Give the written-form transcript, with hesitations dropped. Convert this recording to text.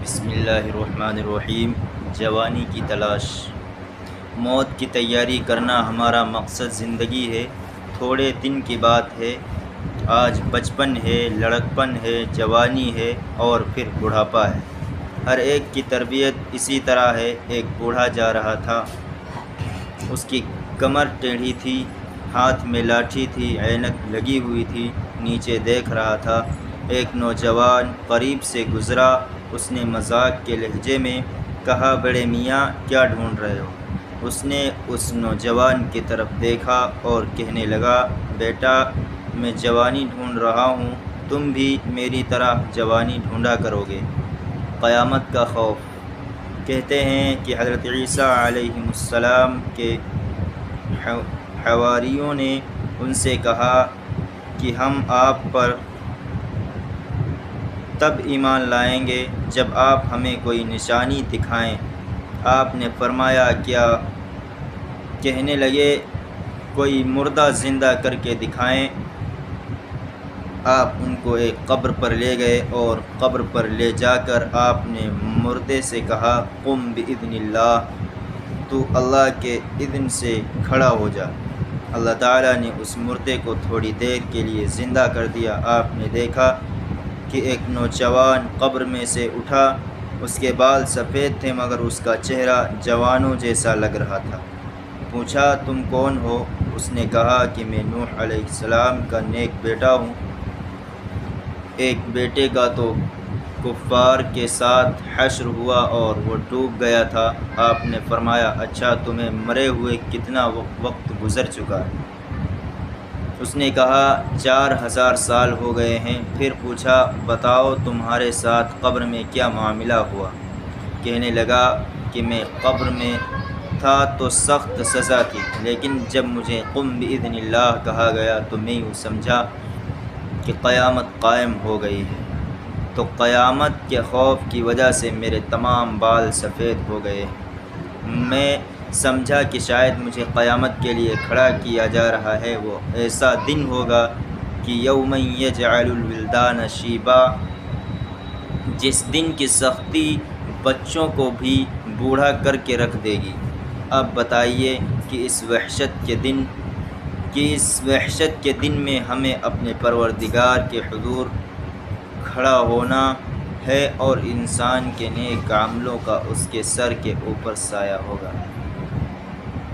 بسم اللہ الرحمن الرحیم۔ جوانی کی تلاش۔ موت کی تیاری کرنا ہمارا مقصد زندگی ہے۔ تھوڑے دن کی بات ہے، آج بچپن ہے، لڑکپن ہے، جوانی ہے اور پھر بڑھاپا ہے۔ ہر ایک کی تربیت اسی طرح ہے۔ ایک بوڑھا جا رہا تھا، اس کی کمر ٹیڑھی تھی، ہاتھ میں لاٹھی تھی، عینک لگی ہوئی تھی، نیچے دیکھ رہا تھا۔ ایک نوجوان قریب سے گزرا، اس نے مذاق کے لہجے میں کہا، بڑے میاں کیا ڈھونڈ رہے ہو؟ اس نے اس نوجوان کی طرف دیکھا اور کہنے لگا، بیٹا میں جوانی ڈھونڈ رہا ہوں، تم بھی میری طرح جوانی ڈھونڈا کرو گے۔ قیامت کا خوف۔ کہتے ہیں کہ حضرت عیسیٰ علیہ السلام کے حواریوں نے ان سے کہا کہ ہم آپ پر تب ایمان لائیں گے جب آپ ہمیں کوئی نشانی دکھائیں۔ آپ نے فرمایا، کیا؟ کہنے لگے، کوئی مردہ زندہ کر کے دکھائیں۔ آپ ان کو ایک قبر پر لے گئے اور قبر پر لے جا کر آپ نے مردے سے کہا، قم بإذن اللہ، تو اللہ کے اذن سے کھڑا ہو جا۔ اللہ تعالیٰ نے اس مردے کو تھوڑی دیر کے لیے زندہ کر دیا۔ آپ نے دیکھا کہ ایک نوجوان قبر میں سے اٹھا، اس کے بال سفید تھے مگر اس کا چہرہ جوانوں جیسا لگ رہا تھا۔ پوچھا، تم کون ہو؟ اس نے کہا کہ میں نوح علیہ السلام کا نیک بیٹا ہوں۔ ایک بیٹے کا تو کفار کے ساتھ حشر ہوا اور وہ ڈوب گیا تھا۔ آپ نے فرمایا، اچھا تمہیں مرے ہوئے کتنا وقت گزر چکا ہے؟ اس نے کہا، 4000 سال ہو گئے ہیں۔ پھر پوچھا، بتاؤ تمہارے ساتھ قبر میں کیا معاملہ ہوا؟ کہنے لگا کہ میں قبر میں تھا تو سخت سزا تھی، لیکن جب مجھے قم بإذن اللہ کہا گیا تو میں یوں سمجھا کہ قیامت قائم ہو گئی ہے، تو قیامت کے خوف کی وجہ سے میرے تمام بال سفید ہو گئے۔ میں سمجھا کہ شاید مجھے قیامت کے لیے کھڑا کیا جا رہا ہے۔ وہ ایسا دن ہوگا کہ یوم یجعل الولدان شیبا، جس دن کی سختی بچوں کو بھی بوڑھا کر کے رکھ دے گی۔ اب بتائیے کہ اس وحشت کے دن میں ہمیں اپنے پروردگار کے حضور کھڑا ہونا ہے اور انسان کے نیک عملوں کا اس کے سر کے اوپر سایہ ہوگا۔